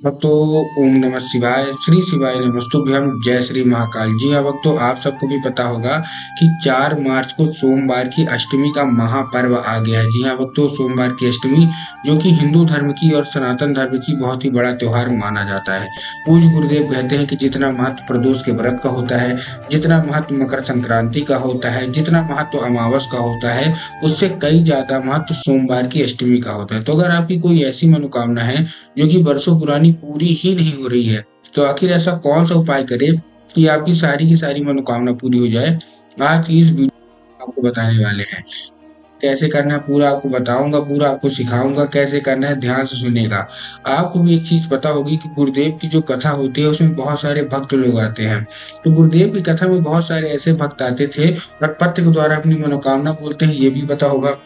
भक्तों, ओम नमः शिवाय, श्री शिवाय नमस्तुभ्यम, जय श्री महाकाल। जी हाँ भक्तों, आप सबको भी पता होगा कि 4 मार्च को सोमवार की अष्टमी का महापर्व आ गया है। जी हाँ भक्तों, सोमवार की अष्टमी जो कि हिंदू धर्म की और सनातन धर्म की बहुत ही बड़ा त्योहार माना जाता है। पूज्य गुरुदेव कहते हैं कि जितना महत्व प्रदोष के व्रत का होता है, जितना महत्व मकर संक्रांति का होता है, जितना महत्व अमावस का होता है, उससे कई ज्यादा महत्व सोमवार की अष्टमी का होता है। तो अगर आपकी कोई ऐसी मनोकामना है जो कि बरसों पुरानी पूरी ही नहीं हो रही है, तो आखिर ऐसा कौन सा उपाय करें कि आपकी सारी की सारी मनोकामना पूरी हो जाए। आज की इस वीडियो में आपको बताने वाले हैं कैसे करना है, पूरा आपको बताऊंगा, पूरा आपको सिखाऊंगा कैसे करना है। ध्यान से सुनिएगा। आपको भी एक चीज पता होगी कि गुरुदेव की जो कथा होती है उसमें बहुत सारे भक्त लोग आते हैं। तो गुरुदेव की कथा में बहुत सारे ऐसे भक्त आते थे और पत्र के द्वारा अपनी मनोकामना बोलते हैं, ये भी पता होगा।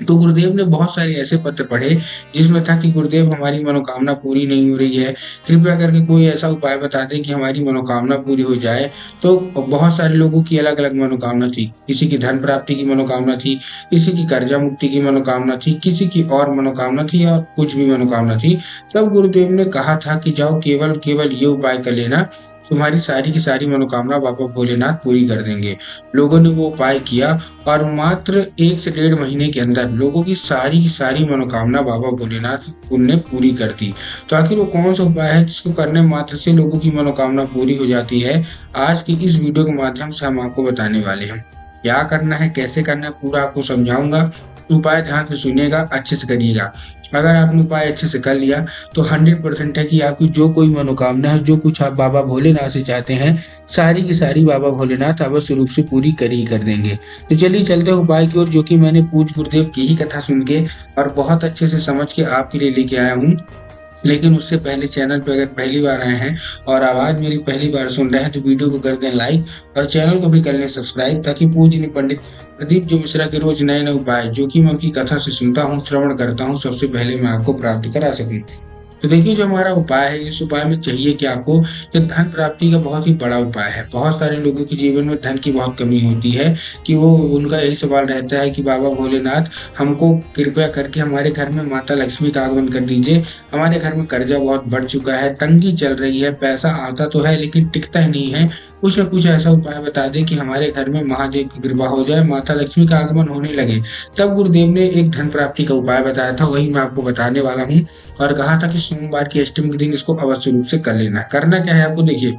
तो गुरुदेव ने बहुत सारे ऐसे पत्र पढ़े जिसमें था कि गुरुदेव हमारी मनोकामना पूरी नहीं हो रही है, कृपया करके कोई ऐसा उपाय बता दें कि हमारी मनोकामना पूरी हो जाए। तो बहुत सारे लोगों की अलग अलग मनोकामना थी। किसी की धन प्राप्ति की मनोकामना थी, किसी की कर्जा मुक्ति की मनोकामना थी, किसी की और मनोकामना थी, और कुछ भी मनोकामना थी। तब गुरुदेव ने कहा था कि जाओ केवल केवल ये उपाय कर लेना, तुम्हारी सारी की सारी मनोकामना बाबा भोलेनाथ पूरी कर देंगे। लोगों ने वो उपाय किया और मात्र 1 से 1.5 महीने के अंदर लोगों की सारी मनोकामना बाबा भोलेनाथ उनने पूरी कर दी। तो आखिर वो कौन सा उपाय है जिसको करने मात्र से लोगों की मनोकामना पूरी हो जाती है, आज की इस वीडियो के माध्यम से हम आपको बताने वाले हैं। क्या करना है, कैसे करना है, पूरा आपको समझाऊंगा। उपाय ध्यान से सुनिएगा, अच्छे से करिएगा। अगर आपने उपाय अच्छे से कर लिया तो 100% है कि आपकी जो कोई मनोकामना है, जो कुछ आप बाबा भोलेनाथ से चाहते हैं, सारी की सारी बाबा भोलेनाथ अवश्य रूप से पूरी कर ही कर देंगे। तो चलिए चलते हैं उपाय की ओर, जो कि मैंने पूज्य गुरुदेव की ही कथा सुन के और बहुत अच्छे से समझ के आपके लिए लेके आया हूँ। लेकिन उससे पहले चैनल पे अगर पहली बार आए हैं और आवाज मेरी पहली बार सुन रहे हैं तो वीडियो को कर दें लाइक और चैनल को भी कर लें सब्सक्राइब, ताकि पूज्य पंडित प्रदीप जो मिश्रा के रोज नए नए उपाय जो कि मैं उनकी कथा से सुनता हूँ, श्रवण करता हूँ, सबसे पहले मैं आपको प्राप्त करा सकूं। तो देखिए, जो हमारा उपाय है, इस उपाय में चाहिए कि आपको ये धन प्राप्ति का बहुत ही बड़ा उपाय है। बहुत सारे लोगों के जीवन में धन की बहुत कमी होती है कि वो उनका यही सवाल रहता है कि बाबा भोलेनाथ हमको कृपया करके हमारे घर में माता लक्ष्मी का आगमन कर दीजिए। हमारे घर में कर्जा बहुत बढ़ चुका है, तंगी चल रही है, पैसा आता तो है लेकिन टिकता ही नहीं है। कुछ न कुछ ऐसा उपाय बता दे कि हमारे घर में महादेव की कृपा हो जाए, माता लक्ष्मी का आगमन होने लगे। तब गुरुदेव ने एक धन प्राप्ति का उपाय बताया था, वही मैं आपको बताने वाला हूँ। और कहा था कि सोमवार की अष्टमी के दिन इसको अवश्य रूप से कर लेना है। करना क्या है आपको, देखिए,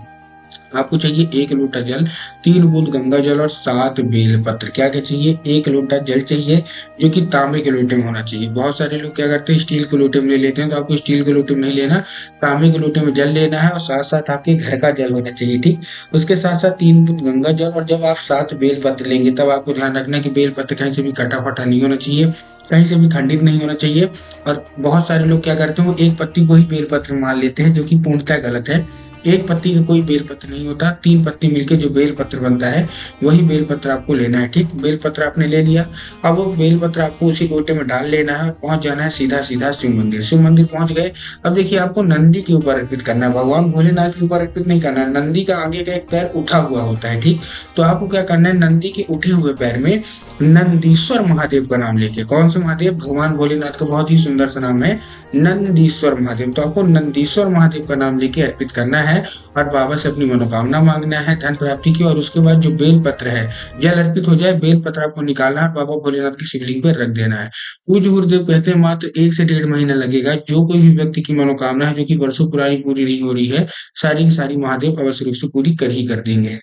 आपको चाहिए 1 लोटा जल, 3 बूंद गंगा जल और 7 बेल पत्र। क्या क्या चाहिए, 1 लोटा जल चाहिए जो कि तांबे के लोटे में होना चाहिए। बहुत सारे लोग क्या करते हैं, स्टील के लोटे में ले लेते हैं, तो आपको स्टील के लोटे में नहीं लेना, तांबे के लोटे में जल लेना है और साथ साथ आपके घर का जल होना चाहिए। ठीक, उसके साथ साथ 3 बूंद गंगा जल, और जब आप 7 बेल पत्र लेंगे तब आपको ध्यान रखना कि बेल पत्र कहीं से भी कटा फटा नहीं होना चाहिए, कहीं से भी खंडित नहीं होना चाहिए। और बहुत सारे लोग क्या करते हैं, वो एक पत्ती को ही बेल पत्र मान लेते हैं, जो कि पूर्णतः गलत है। एक पत्ती का कोई बेल पत्र नहीं होता, 3 पत्ती मिलके जो बेल पत्र बनता है वही बेल पत्र आपको लेना है। ठीक, बेल पत्र आपने ले लिया, अब वो बेल पत्र आपको उसी लोटे में डाल लेना है, पहुंच जाना है सीधा सीधा शिव मंदिर। शिव मंदिर पहुंच गए, अब देखिए आपको नंदी के ऊपर अर्पित करना है, भगवान भोलेनाथ के ऊपर अर्पित नहीं करना है। नंदी का आगे का एक पैर उठा हुआ होता है। ठीक, तो आपको क्या करना है, नंदी के उठे हुए पैर में नंदीश्वर महादेव का नाम लेके, कौन से महादेव, भगवान भोलेनाथ का बहुत ही सुंदर सा नाम है नंदीश्वर महादेव, तो आपको नंदीश्वर महादेव का नाम लेके अर्पित करना है और बाबा से अपनी मनोकामना मांगना है धन प्राप्ति की। और उसके बाद जो बेल पत्र है, जल अर्पित हो जाए, बेल पत्र आपको निकालना है, बाबा भोलेनाथ की शिवलिंग पे रख देना है। पूज्य गुरुदेव कहते हैं मात्र 1 से 1.5 महीना लगेगा। जो कोई भी व्यक्ति की मनोकामना है जो कि वर्षों पुरानी पूरी नहीं हो रही है, सारी की सारी महादेव अवश्य रूप से पूरी कर ही कर देंगे।